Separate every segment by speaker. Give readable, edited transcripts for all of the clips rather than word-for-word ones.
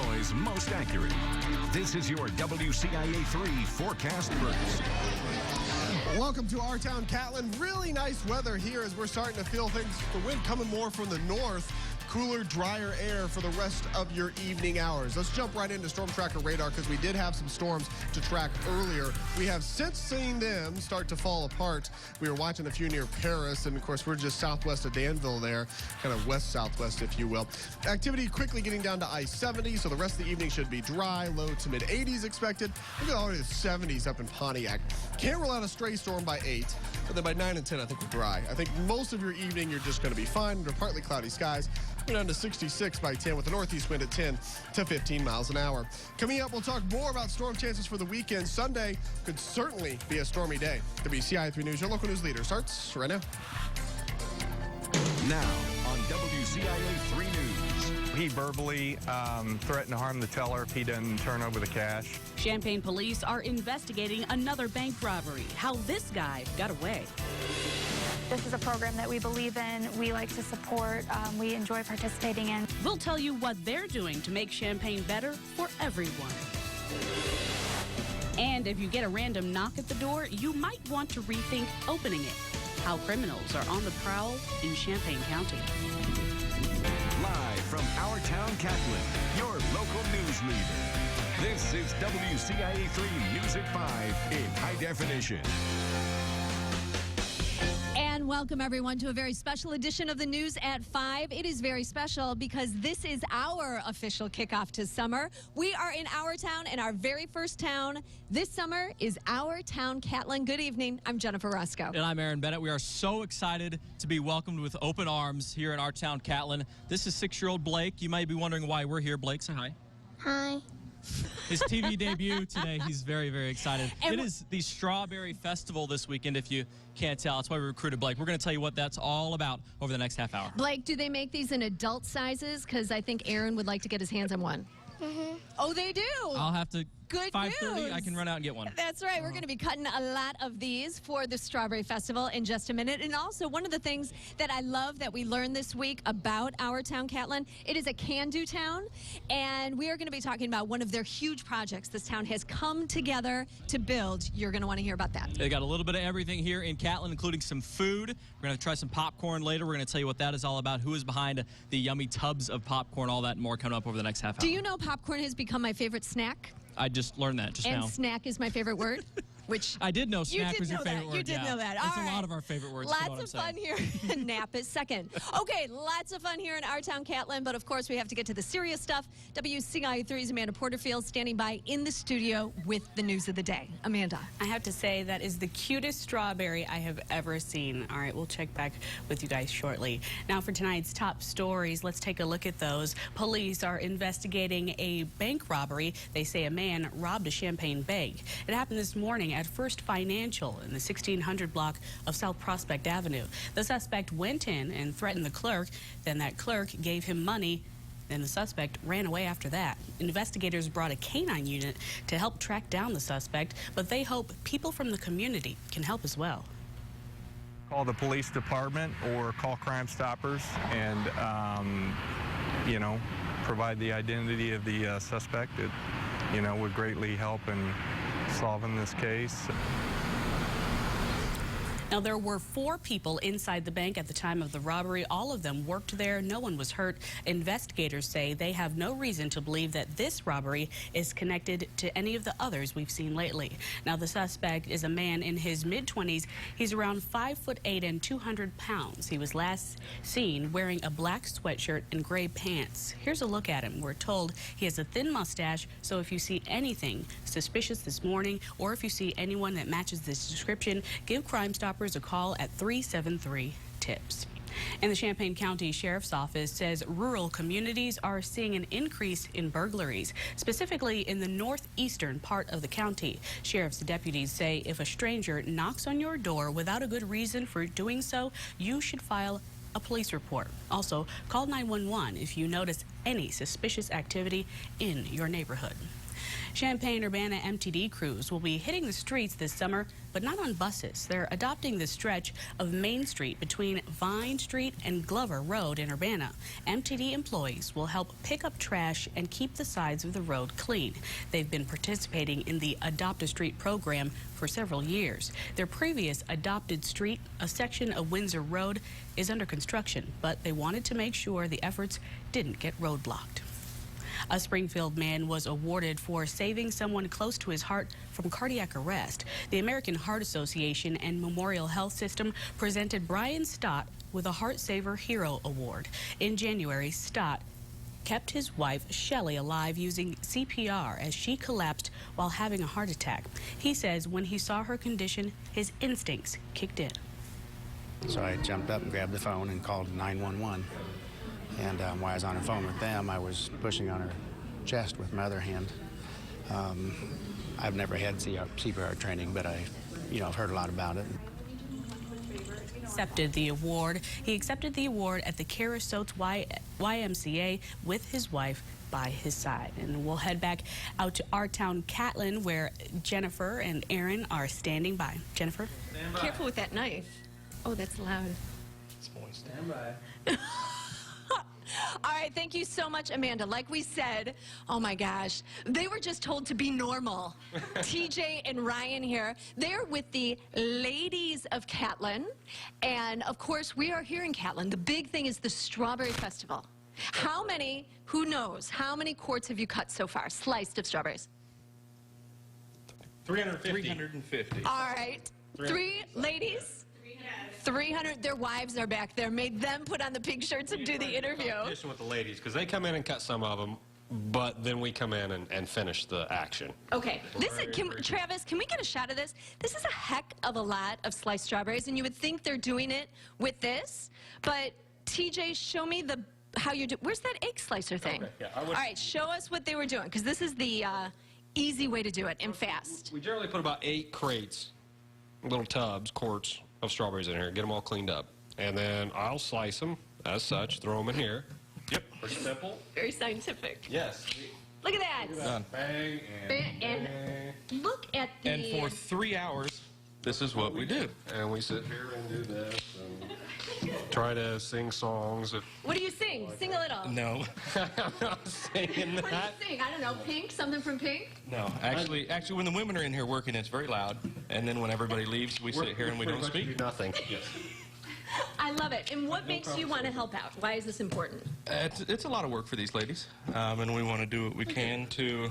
Speaker 1: Illinois' most accurate. This is your WCIA 3 forecast first.
Speaker 2: Welcome to our town, Catlin. Really nice weather here as we're starting to feel things. The wind coming more from the north. Cooler, drier air for the rest of your evening hours. Let's jump right into storm tracker radar because we did have some storms to track earlier. We have since seen them start to fall apart. We were watching a few near Paris, and of course we're just southwest of Danville there, kind of west-southwest, if you will. Activity quickly getting down to I-70, so the rest of the evening should be dry, low to mid-80s expected. Look at already the 70s up in Pontiac. Can't rule out a stray storm by 8, but then by 9 and 10 I think we're dry. I think most of your evening you're just going to be fine under partly cloudy skies. We're down to 66 by 10 with a northeast wind at 10 to 15 miles an hour. Coming up, we'll talk more about storm chances for the weekend. Sunday could certainly be a stormy day. WCIA 3 News, your local news leader, starts right now.
Speaker 1: Now on WCIA 3 News.
Speaker 3: He verbally threatened to harm the teller if he doesn't turn over the cash.
Speaker 4: Champaign police are investigating another bank robbery. How this guy got away.
Speaker 5: This is a program that we believe in, we like to support, we enjoy participating in.
Speaker 4: We'll tell you what they're doing to make Champaign better for everyone. And if you get a random knock at the door, you might want to rethink opening it. How criminals are on the prowl in Champaign County.
Speaker 1: Live from our town, Catlin, your local news leader. This is WCIA 3 News at 5 in high definition.
Speaker 6: And welcome, everyone, to a very special edition of the News at 5. It is very special because this is our official kickoff to summer. We are in our town, and our very first town this summer is our town, Catlin. Good evening. I'm Jennifer Rusko.
Speaker 7: And I'm Aaron Bennett. We are so excited to be welcomed with open arms here in our town, Catlin. This is 6-year-old Blake. You might be wondering why we're here. Blake, say hi.
Speaker 5: Hi.
Speaker 7: His TV debut today. He's very, very excited. It is the Strawberry Festival this weekend, if you can't tell. That's why we recruited Blake. We're going to tell you what that's all about over the next half hour.
Speaker 6: Blake, do they make these in adult sizes? Because I think Aaron would like to get his hands on one. Mm-hmm. Oh, they do?
Speaker 7: I'll have to.
Speaker 6: Good
Speaker 7: 5:30,
Speaker 6: news.
Speaker 7: I can run out and get one.
Speaker 6: That's right. We're going to be cutting a lot of these for the Strawberry Festival in just a minute. And also, one of the things that I love that we learned this week about our town, Catlin, it is a can-do town. And we are going to be talking about one of their huge projects this town has come together to build. You're going to want to hear about that.
Speaker 7: They got a little bit of everything here in Catlin, including some food. We're going to try some popcorn later. We're going to tell you what that is all about, who is behind the yummy tubs of popcorn, all that and more coming up over the next half hour.
Speaker 6: Do you know popcorn has become my favorite snack?
Speaker 7: I just learned that just now.
Speaker 6: And snack is my favorite word, which
Speaker 7: I did know snack was your favorite word.
Speaker 6: You did know that.
Speaker 7: It's a lot of our favorite words.
Speaker 6: Lots of fun here. Nap is second. Okay, lots of fun here in our town, Catlin, but of course we have to get to the serious stuff. WCIA 3's Amanda Porterfield standing by in the studio with the news of the day. Amanda.
Speaker 8: I have to say that is the cutest strawberry I have ever seen. All right, we'll check back with you guys shortly. Now for tonight's top stories, let's take a look at those. Police are investigating a bank robbery. They say a man robbed a Champaign bank. It happened this morning at First Financial in the 1600 block of South Prospect Avenue. The suspect went in and threatened the clerk. Then that clerk gave him money. Then the suspect ran away after that. Investigators brought a canine unit to help track down the suspect, but they hope people from the community can help as well.
Speaker 3: Call the police department or call Crime Stoppers and, you know, provide the identity of the suspect. It, you know, would greatly help in solving this case.
Speaker 8: Now, there were 4 people inside the bank at the time of the robbery. All of them worked there. No one was hurt. Investigators say they have no reason to believe that this robbery is connected to any of the others we've seen lately. Now, the suspect is a man in his mid-20s. He's around 5'8" and 200 pounds. He was last seen wearing a black sweatshirt and gray pants. Here's a look at him. We're told he has a thin mustache, so if you see anything suspicious this morning or if you see anyone that matches this description, give Crime Stoppers a call at 373-TIPS. And the Champaign County Sheriff's Office says rural communities are seeing an increase in burglaries, specifically in the northeastern part of the county. Sheriff's deputies say if a stranger knocks on your door without a good reason for doing so, you should file a police report. Also, call 911 if you notice any suspicious activity in your neighborhood. Champaign-Urbana MTD crews will be hitting the streets this summer, but not on buses. They're adopting the stretch of Main Street between Vine Street and Glover Road in Urbana. MTD employees will help pick up trash and keep the sides of the road clean. They've been participating in the Adopt a Street program for several years. Their previous adopted street, a section of Windsor Road, is under construction, but they wanted to make sure the efforts didn't get roadblocked. A Springfield man was awarded for saving someone close to his heart from cardiac arrest. The American Heart Association and Memorial Health System presented Brian Stott with a Heart Saver Hero Award. In January, Stott kept his wife, Shelley, alive using CPR as she collapsed while having a heart attack. He says when he saw her condition, his instincts kicked in.
Speaker 9: So I jumped up and grabbed the phone and called 911. And while I was on the phone with them, I was pushing on her chest with my other hand. I've never had CPR training, but I've heard a lot about it.
Speaker 8: Accepted the award. He accepted the award at the Carasotes YMCA with his wife by his side. And we'll head back out to our town, Catlin, where Jennifer and Aaron are standing by. Jennifer?
Speaker 6: Stand by. Careful with that knife. Oh, that's loud.
Speaker 7: Stand by.
Speaker 6: All right, thank you so much, Amanda. Like we said, oh my gosh, they were just told to be normal. TJ and Ryan here, they're with the ladies of Catlin. And of course, we are here in Catlin. The big thing is the Strawberry Festival. How many, who knows, how many quarts have you cut so far, sliced of strawberries?
Speaker 7: 350.
Speaker 6: All right, 3 ladies. 300, their wives are back there, made them put on the pink shirts and do the interview.
Speaker 10: Competition with the ladies, because they come in and cut some of them, but then we come in and finish the action.
Speaker 6: Okay, Travis, can we get a shot of this? This is a heck of a lot of sliced strawberries, and you would think they're doing it with this, but TJ, show me how you do. Where's that egg slicer thing?
Speaker 10: Okay, yeah,
Speaker 6: all right, show us what they were doing, because this is the easy way to do it and fast.
Speaker 10: We generally put about 8 crates, little tubs, quarts of strawberries in here, get them all cleaned up. And then I'll slice them as such, throw them in here. Yep, pretty simple.
Speaker 6: Very scientific.
Speaker 10: Yes.
Speaker 6: Look at that.
Speaker 10: Done. Bang and
Speaker 6: And look at the...
Speaker 7: And for 3 hours, this is what we do.
Speaker 10: And we sit here and do this and try to sing songs.
Speaker 6: What do you sing? Sing a little.
Speaker 7: No.
Speaker 10: I'm not singing
Speaker 6: What do
Speaker 10: that.
Speaker 6: you sing? I don't know, Pink? Something from Pink?
Speaker 7: No. Actually, when the women are in here working, it's very loud. And then when everybody leaves, we sit here and we don't speak.
Speaker 10: Do nothing. Yes.
Speaker 6: I love it. And what makes you want to help out? Why is this important?
Speaker 7: It's a lot of work for these ladies, and we want to do what we can to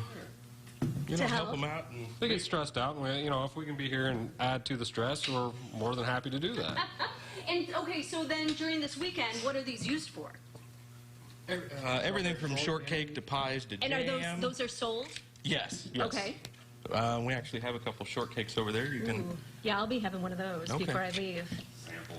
Speaker 7: help them out. And
Speaker 10: They get stressed out, and if we can be here and add to the stress, we're more than happy to do that.
Speaker 6: And okay, so then during this weekend, what are these used for?
Speaker 7: everything from shortcake to pies to
Speaker 6: And
Speaker 7: jam.
Speaker 6: are those are sold?
Speaker 7: Yes.
Speaker 6: Okay.
Speaker 7: We actually have a couple shortcakes over there. You can.
Speaker 6: Ooh. Yeah, I'll be having one of those
Speaker 7: Okay.
Speaker 6: before I leave.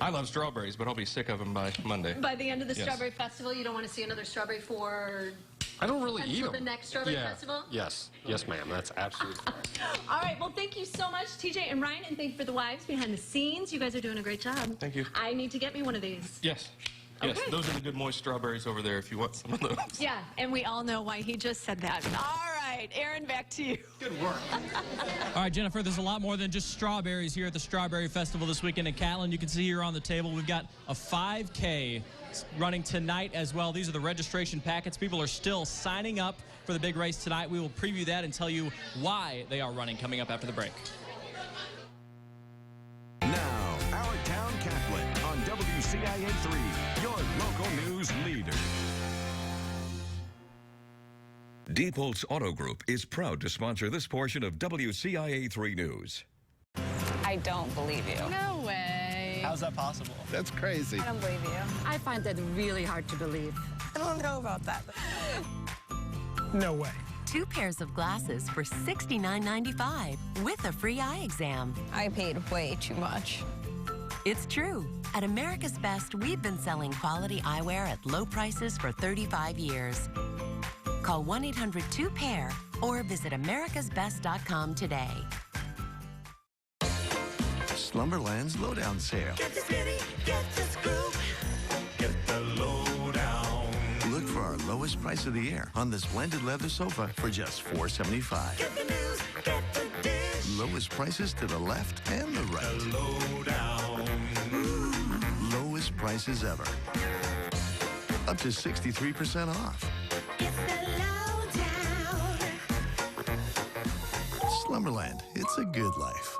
Speaker 7: I love strawberries, but I'll be sick of them by Monday.
Speaker 6: By the end of the
Speaker 7: Yes.
Speaker 6: Strawberry Festival, you don't want to see another strawberry for
Speaker 10: I don't really eat
Speaker 6: until
Speaker 10: them.
Speaker 6: the next Strawberry Festival?
Speaker 10: Yes. Yes, ma'am. That's absolutely correct.
Speaker 6: All right, well, thank you so much, TJ and Ryan, and thank you for the wives behind the scenes. You guys are doing a great job.
Speaker 7: Thank you.
Speaker 6: I need to get me one of these.
Speaker 7: Yes. Yes,
Speaker 6: Okay.
Speaker 7: those are the good moist strawberries over there if you want some of those.
Speaker 6: Yeah, and we all know why he just said that. All right, Aaron, back to you.
Speaker 10: Good work.
Speaker 7: All right, Jennifer, there's a lot more than just strawberries here at the Strawberry Festival this weekend in Catlin. You can see here on the table we've got a 5K running tonight as well. These are the registration packets. People are still signing up for the big race tonight. We will preview that and tell you why they are running coming up after the break.
Speaker 1: Now, Our Town Catlin on WCIA3, your local news leader.
Speaker 11: Diepholz Auto Group is proud to sponsor this portion of WCIA3 News.
Speaker 12: I don't believe you.
Speaker 13: No way.
Speaker 14: How's that possible? That's crazy.
Speaker 12: I don't believe you.
Speaker 13: I find that really hard to believe.
Speaker 12: I don't know about that.
Speaker 14: No way.
Speaker 15: 2 pairs of glasses for $69.95 with a free eye exam.
Speaker 12: I paid way too much.
Speaker 15: It's true. At America's Best, we've been selling quality eyewear at low prices for 35 years. Call 1-800-2PAIR or visit americasbest.com today.
Speaker 16: Slumberland's Lowdown Sale.
Speaker 17: Get the city, get the scoop.
Speaker 16: Get the lowdown. Look for our lowest price of the year on this blended leather sofa for just $475.
Speaker 17: Get the news, get the dish.
Speaker 16: Lowest prices to the left and the right.
Speaker 17: The lowdown.
Speaker 16: Lowest prices ever. Up to 63% off.
Speaker 17: It's the lowdown.
Speaker 16: Slumberland, it's a good life.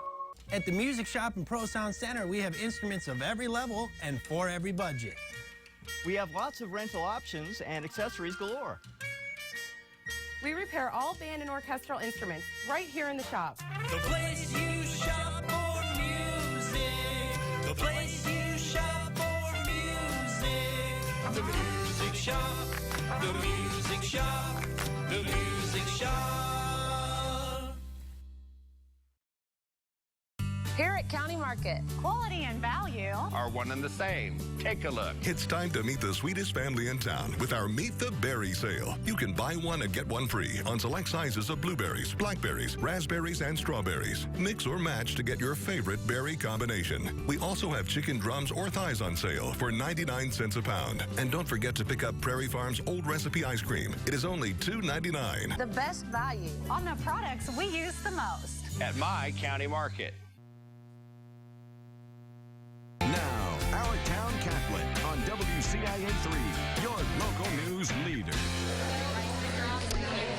Speaker 18: At the Music Shop and Pro Sound Center, we have instruments of every level and for every budget.
Speaker 19: We have lots of rental options and accessories galore.
Speaker 20: We repair all band and orchestral instruments right here in the shop.
Speaker 17: The place you shop for music. The place you shop for music. The Music Shop. The Music Shop. The Music Shop.
Speaker 21: Here at County Market, quality and value
Speaker 22: are one and the same. Take a look.
Speaker 23: It's time to meet the sweetest family in town with our Meet the Berry sale. You can buy one and get one free on select sizes of blueberries, blackberries, raspberries, and strawberries. Mix or match to get your favorite berry combination. We also have chicken drums or thighs on sale for 99 cents a pound. And don't forget to pick up Prairie Farm's old recipe ice cream. It is only $2.99.
Speaker 21: the best value on the products we use the most.
Speaker 22: At my County Market.
Speaker 1: Now, Our Town Catlin on WCIA3, your local news leader.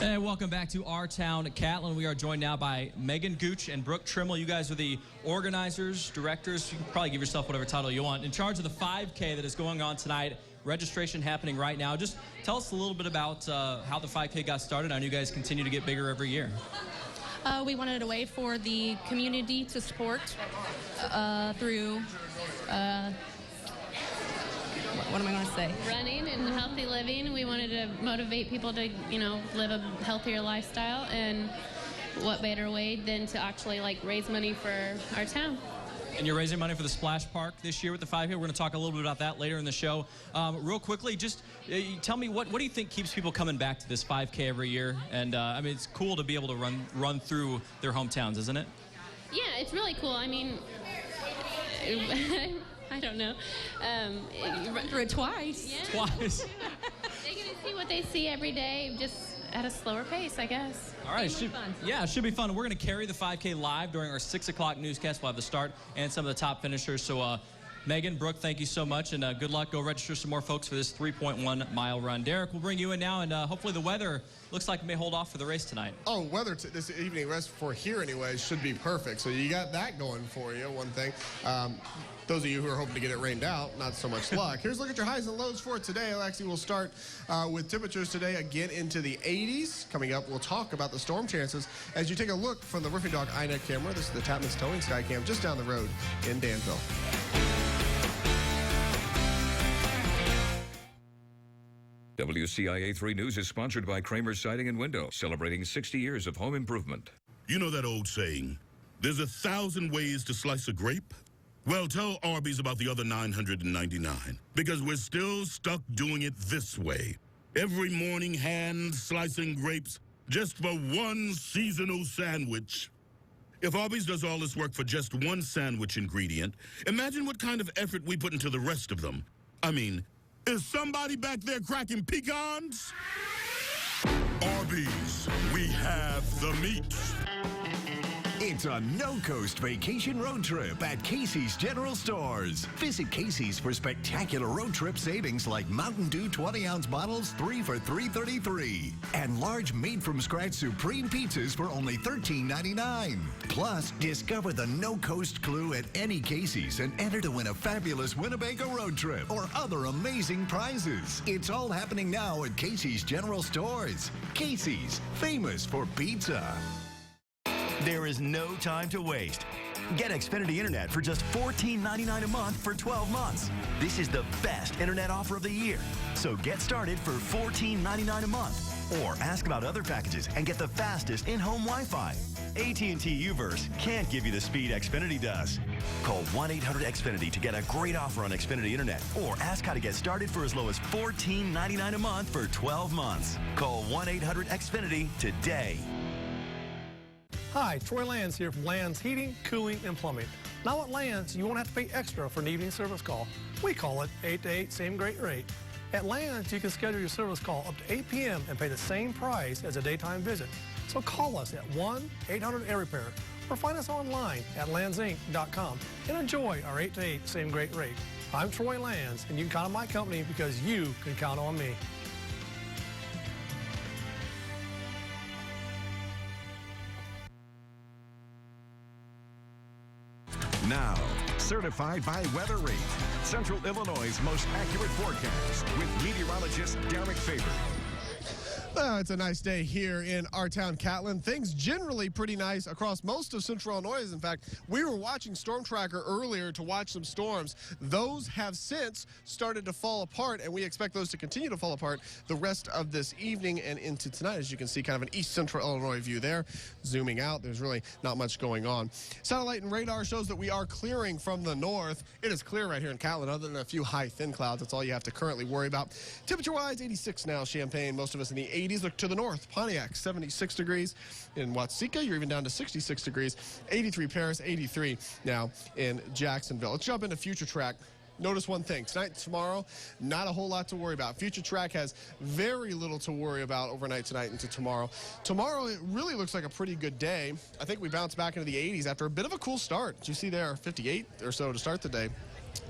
Speaker 7: And welcome back to Our Town Catlin. We are joined now by Megan Gooch and Brooke Trimmel. You guys are the organizers, directors. You can probably give yourself whatever title you want. In charge of the 5K that is going on tonight. Registration happening right now. Just tell us a little bit about how the 5K got started. I know you guys continue to get bigger every year.
Speaker 24: We wanted a way for the community to support through, what am I going to say?
Speaker 25: Running and healthy living. We wanted to motivate people to, live a healthier lifestyle, and what better way than to actually raise money for our town.
Speaker 7: And you're raising money for the Splash Park this year with the 5K. We're going to talk a little bit about that later in the show. Real quickly, just tell me, what do you think keeps people coming back to this 5K every year? And, I mean, it's cool to be able to run through their hometowns, isn't it?
Speaker 25: Yeah, it's really cool. I mean, I don't know.
Speaker 24: Run through it twice.
Speaker 25: Yeah.
Speaker 7: Twice.
Speaker 25: They get to see what they see every day, just at a slower pace, I guess.
Speaker 7: All right, it should be fun. We're going to carry the 5K live during our 6 o'clock newscast. We'll have the start and some of the top finishers. So, Megan, Brooke, thank you so much, and good luck. Go register some more folks for this 3.1-mile run. Derek, we'll bring you in now, and hopefully the weather looks like it may hold off for the race tonight.
Speaker 2: Oh, weather this evening, rest for here anyway, should be perfect. So you got that going for you, one thing. Those of you who are hoping to get it rained out, not so much luck. Here's a look at your highs and lows for today. Actually, we'll start with temperatures today again into the 80s. Coming up, we'll talk about the storm chances as you take a look from the Roofing Dog INET camera. This is the Tapman's Towing Skycam just down the road in Danville.
Speaker 11: WCIA3 News is sponsored by Kramer's Siding and Window, celebrating 60 years of home improvement.
Speaker 26: You know that old saying, there's 1,000 ways to slice a grape? Well, tell Arby's about the other 999, because we're still stuck doing it this way. Every morning, hand slicing grapes just for one seasonal sandwich. If Arby's does all this work for just one sandwich ingredient, imagine what kind of effort we put into the rest of them. I mean, is somebody back there cracking pecans? Arby's, we have the meat.
Speaker 27: It's a no-coast vacation road trip at Casey's General Stores. Visit Casey's for spectacular road trip savings like Mountain Dew 20-ounce bottles, 3 for $3.33. And large made-from-scratch Supreme pizzas for only $13.99. Plus, discover the no-coast clue at any Casey's and enter to win a fabulous Winnebago road trip or other amazing prizes. It's all happening now at Casey's General Stores. Casey's, famous for pizza.
Speaker 28: There is no time to waste. Get Xfinity Internet for just $14.99 a month for 12 months. This is the best internet offer of the year. So get started for $14.99 a month. Or ask about other packages and get the fastest in-home Wi-Fi. AT&T Uverse can't give you the speed Xfinity does. Call 1-800-XFINITY to get a great offer on Xfinity Internet. Or ask how to get started for as low as $14.99 a month for 12 months. Call 1-800-XFINITY today.
Speaker 14: Hi, Troy Lands here from Lands Heating, Cooling, and Plumbing. Now at Lands, you won't have to pay extra for an evening service call. We call it 8 to 8, same great rate. At Lands, you can schedule your service call up to 8 p.m. and pay the same price as a daytime visit. So call us at 1-800-AIR-REPAIR or find us online at landsinc.com and enjoy our 8 to 8 same great rate. I'm Troy Lands, and you can count on my company because you can count on me.
Speaker 27: Now, certified by Weather Rate, Central Illinois' most accurate forecast with meteorologist Derek Faber.
Speaker 2: It's a nice day here in our town, Catlin. Things generally pretty nice across most of Central Illinois. In fact, we were watching Storm Tracker earlier to watch some storms. Those have since started to fall apart, and we expect those to continue to fall apart the rest of this evening and into tonight. As you can see, kind of an east central Illinois view there. Zooming out, there's really not much going on. Satellite and radar shows that we are clearing from the north. It is clear right here in Catlin, other than a few high, thin clouds. That's all you have to currently worry about. Temperature-wise, 86 now, Champaign. Most of us in the 80s. Look to the north, Pontiac, 76 degrees. In Watsika, you're even down to 66 degrees. 83 Paris, 83 now in Jacksonville. Let's jump into Future Track. Notice one thing, tonight and tomorrow, not a whole lot to worry about. Future Track has very little to worry about overnight tonight into tomorrow. Tomorrow, it really looks like a pretty good day. I think we bounce back into the 80s after a bit of a cool start. Did you see there, 58 or so to start the day.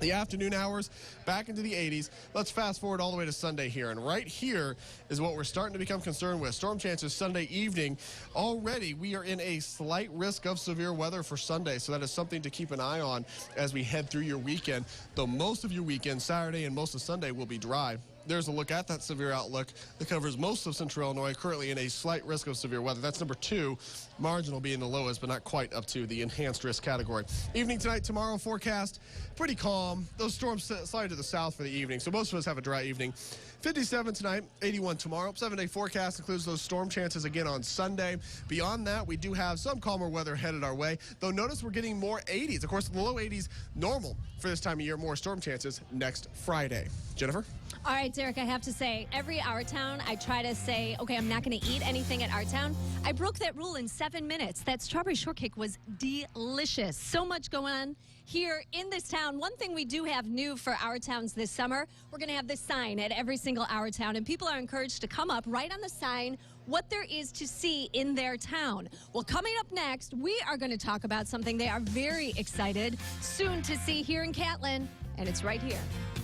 Speaker 2: The afternoon hours back into the 80s. Let's fast forward all the way to Sunday here. And right here is what we're starting to become concerned with. Storm chances Sunday evening. Already we are in a slight risk of severe weather for Sunday. So that is something to keep an eye on as we head through your weekend. Though most of your weekend, Saturday and most of Sunday, will be dry. There's a look at that severe outlook that covers most of Central Illinois, currently in a slight risk of severe weather. That's number 2. Marginal being the lowest, but not quite up to the enhanced risk category. Evening tonight, tomorrow forecast, pretty calm. Those storms slide to the south for the evening, so most of us have a dry evening. 57 tonight, 81 tomorrow. 7-day forecast includes those storm chances again on Sunday. Beyond that, we do have some calmer weather headed our way, though notice we're getting more 80s. Of course, the low 80s normal for this time of year. More storm chances next Friday. Jennifer?
Speaker 3: All right, Derek, I have to say, every Our Town, I try to say, okay, I'm not going to eat anything at Our Town. I broke that rule in 7 minutes. That strawberry shortcake was delicious. So much going on here in this town. One thing we do have new for Our Towns this summer, we're going to have this sign at every single Our Town, and people are encouraged to come up, write on the sign what there is to see in their town. Well, coming up next, we are going to talk about something they are very excited soon to see here in Catlin, and it's right here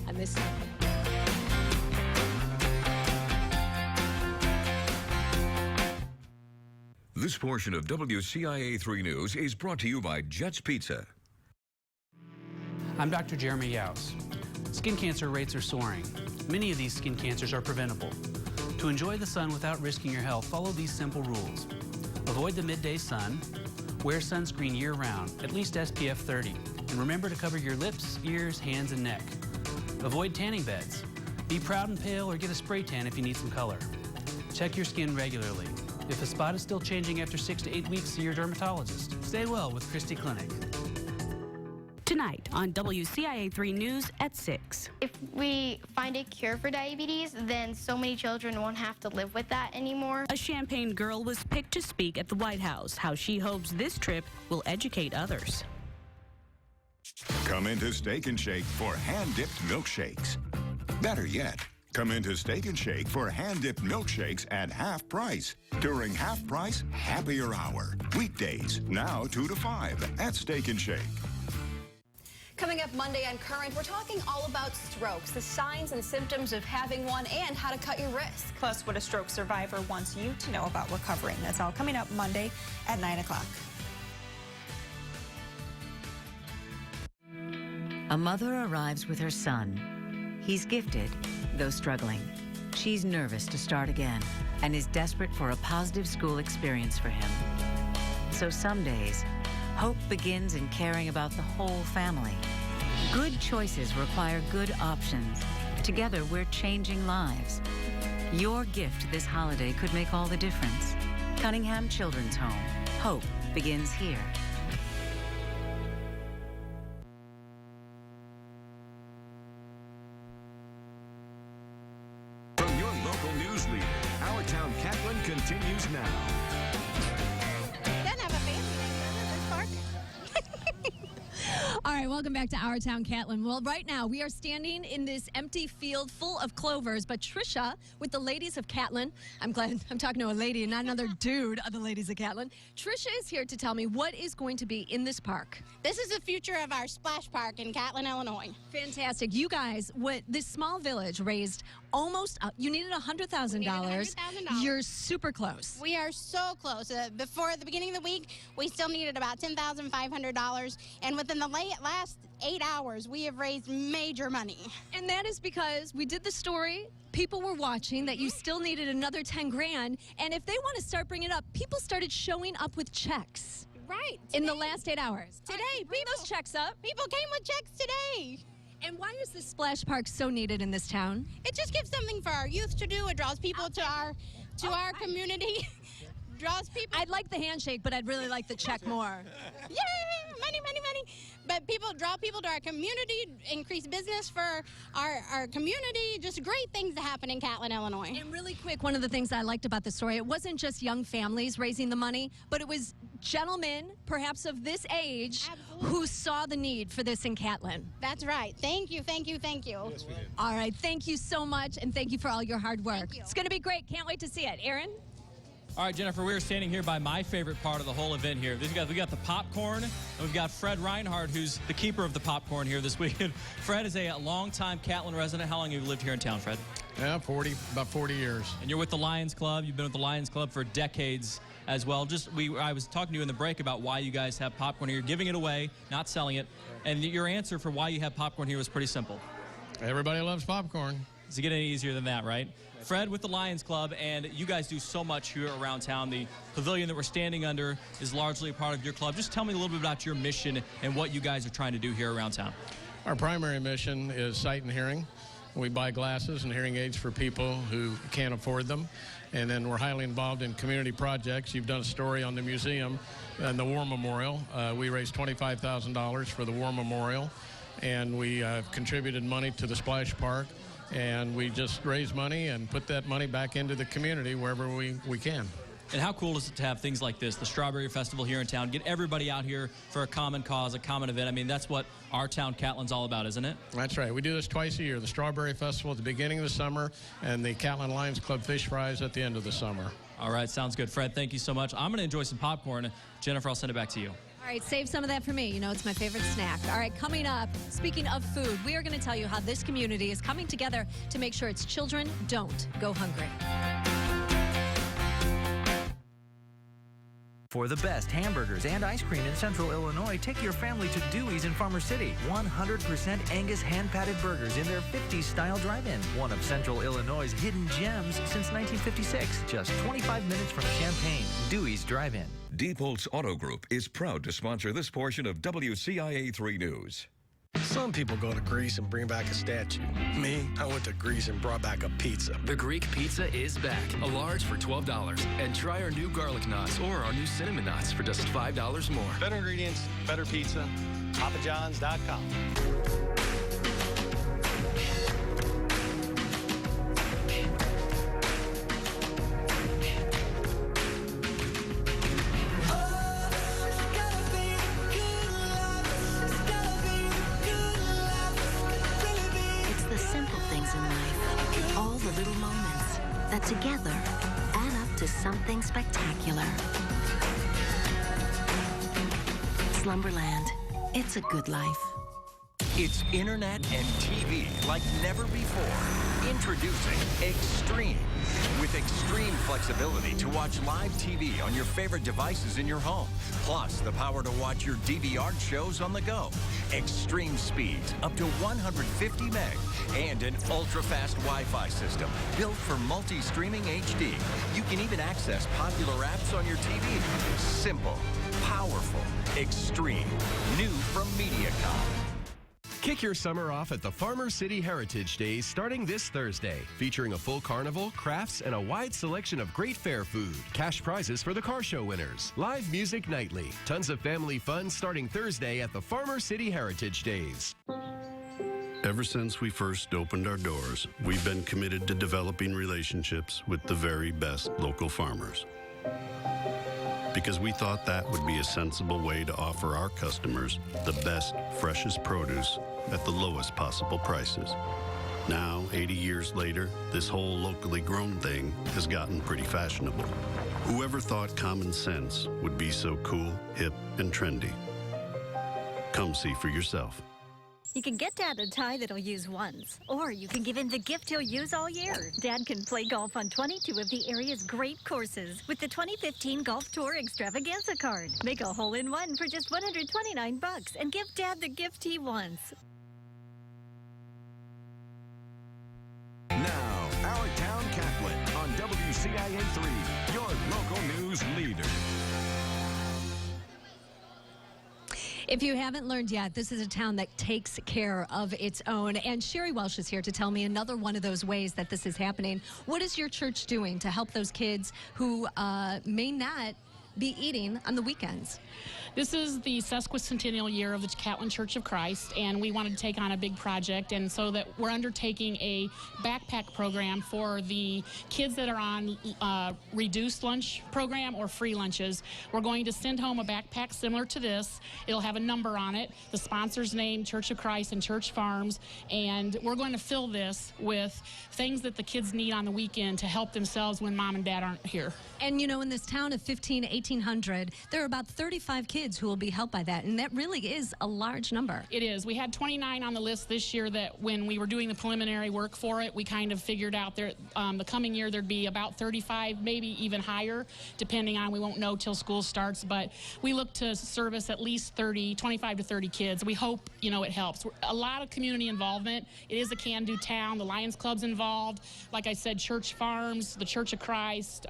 Speaker 3: on this side.
Speaker 11: This portion of WCIA 3 News is brought to you by Jets Pizza.
Speaker 4: I'm Dr. Jeremy Yaus. Skin cancer rates are soaring. Many of these skin cancers are preventable. To enjoy the sun without risking your health, follow these simple rules. Avoid the midday sun. Wear sunscreen year-round, at least SPF 30. And remember to cover your lips, ears, hands, and neck. Avoid tanning beds. Be proud and pale or get a spray tan if you need some color. Check your skin regularly. If a spot is still changing after 6 to 8 weeks, see your dermatologist. Stay well with Christie Clinic.
Speaker 5: Tonight on WCIA 3 News at 6.
Speaker 6: If we find a cure for diabetes, then so many children won't have to live with that anymore.
Speaker 5: A Champaign girl was picked to speak at the White House, how she hopes this trip will educate others.
Speaker 8: Come into Steak and Shake for hand-dipped milkshakes. Better yet, come into Steak and Shake for hand-dipped milkshakes at half price during Half Price Happier Hour. Weekdays, now 2 to 5 at Steak and Shake.
Speaker 9: Coming up Monday on Current, we're talking all about strokes, the signs and symptoms of having one, and how to cut your risk.
Speaker 10: Plus, what a stroke survivor wants you to know about recovering. That's all coming up Monday at 9 o'clock.
Speaker 13: A mother arrives with her son. He's gifted, though struggling. She's nervous to start again and is desperate for a positive school experience for him. So some days, hope begins in caring about the whole family. Good choices require good options. Together, we're changing lives. Your gift this holiday could make all the difference. Cunningham Children's Home. Hope begins here.
Speaker 1: From your local news leader, Our Town Catlin continues now.
Speaker 3: All right. right, welcome back to Our Town, Catlin. Well, right now we are standing in this empty field full of clovers, but Trisha with the ladies of Catlin, I'm glad I'm talking to a lady and not another dude of the ladies of Catlin. Trisha is here to tell me what is going to be in this park.
Speaker 12: This is the future of our splash park in Catlin, Illinois.
Speaker 3: Fantastic. You guys, this small village raised almost, you needed $100,000. You're super close.
Speaker 12: We are so close. Before the beginning of the week, we still needed about $10,500, and within the last 8 hours, we have raised major money.
Speaker 3: And that is because we did the story. People were watching that you still needed another 10 grand. And if they want to start bringing it up, people started showing up with checks.
Speaker 12: Right.
Speaker 3: In the last 8 hours.
Speaker 12: Today,
Speaker 3: bring those checks up.
Speaker 12: People came with checks today.
Speaker 3: And why is this splash park so needed in this town?
Speaker 12: It just gives something for our youth to do. It draws people to our community. Draws people.
Speaker 3: I'd like the handshake, but I'd really like the check more.
Speaker 12: Yay! Money, money, money. But draw people to our community, increase business for our community, just great things to happen in Catlin, Illinois.
Speaker 3: And really quick, one of the things I liked about the story, it wasn't just young families raising the money, but it was gentlemen, perhaps of this age, who saw the need for this in Catlin.
Speaker 12: That's right. Thank you, thank you, thank you.
Speaker 2: Yes, we did.
Speaker 3: All right, thank you so much, and thank you for all your hard work. It's going to be great. Can't wait to see it. Aaron?
Speaker 7: All right, Jennifer, we are standing here by my favorite part of the whole event here. We got the popcorn, and we've got Fred Reinhardt, who's the keeper of the popcorn here this weekend. Fred is a longtime Catlin resident. How long have you lived here in town, Fred?
Speaker 15: Yeah, about 40 years.
Speaker 7: And you're with the Lions Club. You've been with the Lions Club for decades as well. I was talking to you in the break about why you guys have popcorn here. You're giving it away, not selling it. And your answer for why you have popcorn here was pretty simple.
Speaker 15: Everybody loves popcorn.
Speaker 7: Does it get any easier than that, right? Fred with the Lions Club, and you guys do so much here around town. The pavilion that we're standing under is largely a part of your club. Just tell me a little bit about your mission and what you guys are trying to do here around town.
Speaker 15: Our primary mission is sight and hearing. We buy glasses and hearing aids for people who can't afford them. And then we're highly involved in community projects. You've done a story on the museum and the War Memorial. We raised $25,000 for the War Memorial, and we contributed money to the Splash Park. And we just raise money and put that money back into the community wherever we can.
Speaker 7: And how cool is it to have things like this, the Strawberry Festival here in town, get everybody out here for a common cause, a common event. I mean, that's what Our Town Catlin's all about, isn't it?
Speaker 15: That's right. We do this twice a year, the Strawberry Festival at the beginning of the summer and the Catlin Lions Club Fish Fries at the end of the summer.
Speaker 7: All right, sounds good. Fred, thank you so much. I'm going to enjoy some popcorn. Jennifer, I'll send it back to you.
Speaker 3: All right, save some of that for me. You know, it's my favorite snack. All right, coming up, speaking of food, we are going to tell you how this community is coming together to make sure its children don't go hungry.
Speaker 16: For the best hamburgers and ice cream in Central Illinois, take your family to Dewey's in Farmer City. 100% Angus hand-patted burgers in their 50s-style drive-in. One of Central Illinois' hidden gems since 1956. Just 25 minutes from Champaign. Dewey's Drive-In.
Speaker 11: Diepholz Auto Group is proud to sponsor this portion of WCIA 3 News.
Speaker 14: Some people go to Greece and bring back a statue. Me, I went to Greece and brought back a pizza.
Speaker 17: The Greek pizza is back. A large for $12. And try our new garlic knots or our new cinnamon knots for just $5 more.
Speaker 18: Better ingredients, better pizza. PapaJohns.com.
Speaker 19: That together add up to something spectacular. Slumberland, it's a good life.
Speaker 28: It's internet and TV like never before. Introducing Extreme. With extreme flexibility to watch live TV on your favorite devices in your home. Plus the power to watch your DVR shows on the go. Extreme speeds up to 150 meg. And an ultra-fast Wi-Fi system built for multi-streaming HD. You can even access popular apps on your TV. Simple, powerful, extreme. New from MediaCom.
Speaker 20: Kick your summer off at the Farmer City Heritage Days starting this Thursday, featuring a full carnival, crafts, and a wide selection of great fair food. Cash prizes for the car show winners. Live music nightly. Tons of family fun starting Thursday at the Farmer City Heritage Days.
Speaker 23: Ever since we first opened our doors, we've been committed to developing relationships with the very best local farmers. because we thought that would be a sensible way to offer our customers the best, freshest produce at the lowest possible prices. Now, 80 years later, this whole locally grown thing has gotten pretty fashionable. Whoever thought common sense would be so cool, hip, and trendy? Come see for yourself.
Speaker 4: You can get Dad a tie that he'll use once, or you can give him the gift he'll use all year. Dad can play golf on 22 of the area's great courses with the 2015 Golf Tour Extravaganza card. Make a hole-in-one for just $129 and give Dad the gift he wants.
Speaker 1: Now, Our Town Catlin on WCIA 3, your local news leader.
Speaker 3: If you haven't learned yet, this is a town that takes care of its own. And Sherry Welsh is here to tell me another one of those ways that this is happening. What is your church doing to help those kids who may not be eating on the weekends?
Speaker 6: This is the sesquicentennial year of the Catlin Church of Christ, and we wanted to take on a big project, and so that we're undertaking a backpack program for the kids that are on reduced lunch program or free lunches. We're going to send home a backpack similar to this. It'll have a number on it, the sponsor's name, Church of Christ and Church Farms, and we're going to fill this with things that the kids need on the weekend to help themselves when mom and dad aren't here.
Speaker 3: And you know, in this town of 1,800, there are about 35 kids who will be helped by that, and that really is a large number.
Speaker 6: It is. We had 29 on the list this year that when we were doing the preliminary work for it, we kind of figured out there the coming year there'd be about 35, maybe even higher, depending on, we won't know till school starts, but we look to service at least 25 to 30 kids. We hope, you know, it helps. A lot of community involvement. It is a can-do town. The Lions Club's involved. Like I said, Church Farms, the Church of Christ.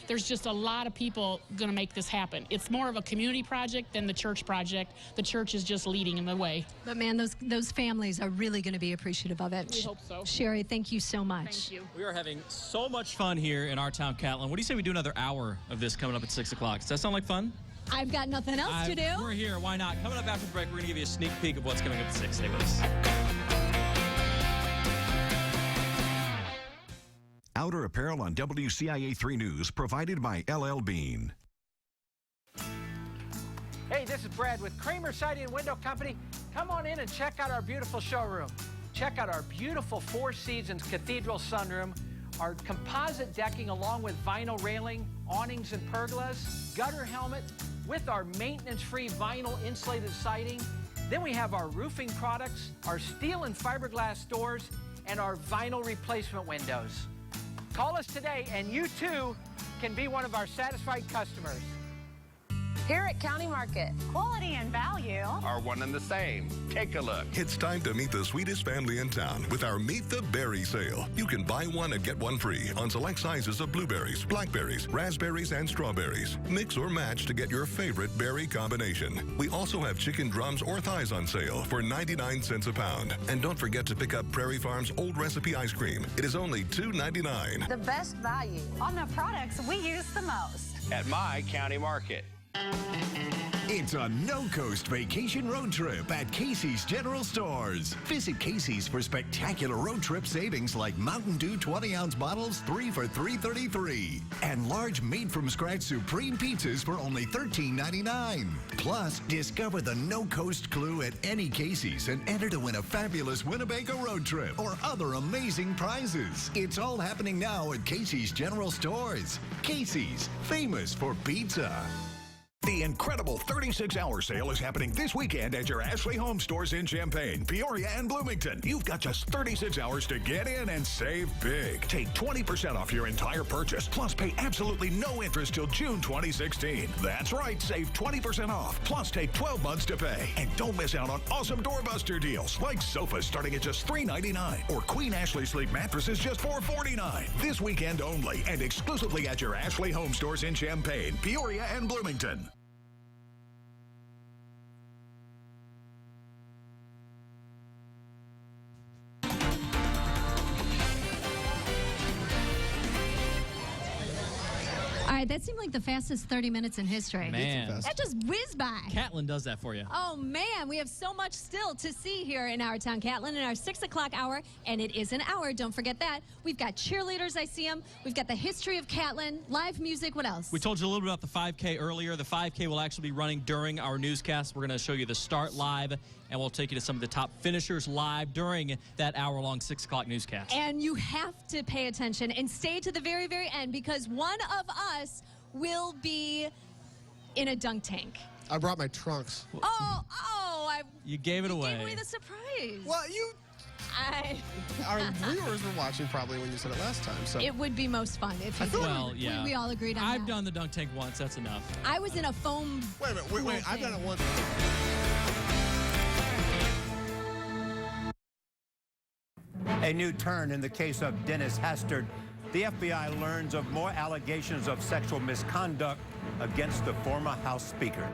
Speaker 6: There's just a lot of people going to make this happen. It's more of a community project than the church project. The church is just leading in the way.
Speaker 3: But man, those families are really going to be appreciative of it.
Speaker 6: We hope so.
Speaker 3: Sherry, thank you so much.
Speaker 6: Thank you.
Speaker 7: We are having so much fun here in Our Town Catlin. What do you say we do another hour of this coming up at 6 o'clock? Does that sound like fun?
Speaker 3: I've got nothing else to do.
Speaker 7: We're here. Why not? Coming up after the break, we're going to give you a sneak peek of what's coming up at 6. Stay with us.
Speaker 1: Outer apparel on WCIA 3 News, provided by LL Bean.
Speaker 21: Hey, this is Brad with Kramer Siding and Window Company. Come on in and check out our beautiful showroom. Check out our beautiful Four Seasons Cathedral sunroom, our composite decking along with vinyl railing, awnings and pergolas, gutter helmet with our maintenance-free vinyl insulated siding. Then we have our roofing products, our steel and fiberglass doors, and our vinyl replacement windows. Call us today and you too can be one of our satisfied customers.
Speaker 22: Here at County Market, quality and value
Speaker 24: are one and the same. Take a look.
Speaker 8: It's time to meet the sweetest family in town with our Meet the Berry sale. You can buy one and get one free on select sizes of blueberries, blackberries, raspberries, and strawberries. Mix or match to get your favorite berry combination. We also have chicken drums or thighs on sale for 99 cents a pound. And don't forget to pick up Prairie Farms Old Recipe Ice Cream. It is only $2.99.
Speaker 22: the best value on the products we use the most.
Speaker 24: At my County Market.
Speaker 25: It's a no-coast vacation road trip at Casey's General Stores. Visit Casey's for spectacular road trip savings like Mountain Dew 20-ounce bottles, 3 for $3.33. And large made-from-scratch Supreme pizzas for only $13.99. Plus, discover the no-coast clue at any Casey's and enter to win a fabulous Winnebago road trip or other amazing prizes. It's all happening now at Casey's General Stores. Casey's, famous for pizza.
Speaker 26: The incredible 36-hour sale is happening this weekend at your Ashley Home Stores in Champaign, Peoria, and Bloomington. You've got just 36 hours to get in and save big. Take 20% off your entire purchase, plus pay absolutely no interest till June 2016. That's right, save 20% off, plus take 12 months to pay. And don't miss out on awesome doorbuster deals, like sofas starting at just $3.99, or Queen Ashley Sleep mattresses just $4.49. This weekend only, and exclusively at your Ashley Home Stores in Champaign, Peoria, and Bloomington.
Speaker 3: All right, right, that seemed like the fastest 30 minutes in history.
Speaker 7: Man.
Speaker 3: That just whizzed by.
Speaker 7: Catlin does that for you.
Speaker 3: Oh, man, we have so much still to see here in our town, Catlin, in our 6 o'clock hour, and it is an hour, don't forget that. We've got cheerleaders, I see them. We've got the history of Catlin, live music, what else?
Speaker 7: We told you a little bit about the 5K earlier. The 5K will actually be running during our newscast. We're going to show you the start live, and we'll take you to some of the top finishers live during that hour-long 6 o'clock newscast.
Speaker 3: And you have to pay attention and stay to the very, very end, because one of us will be in a dunk tank.
Speaker 2: I brought my trunks.
Speaker 7: You gave it away.
Speaker 3: You gave away the surprise.
Speaker 2: Well, our viewers were watching probably when you said it last time. So
Speaker 3: it would be most fun if you did.
Speaker 7: Well, yeah.
Speaker 3: We all agreed on that.
Speaker 7: I've done the dunk tank once. That's enough.
Speaker 3: I was in a foam.
Speaker 2: Wait a minute. Wait. I've done it once.
Speaker 5: A new turn in the case of Dennis Hastert. The FBI learns of more allegations of sexual misconduct against the former House Speaker.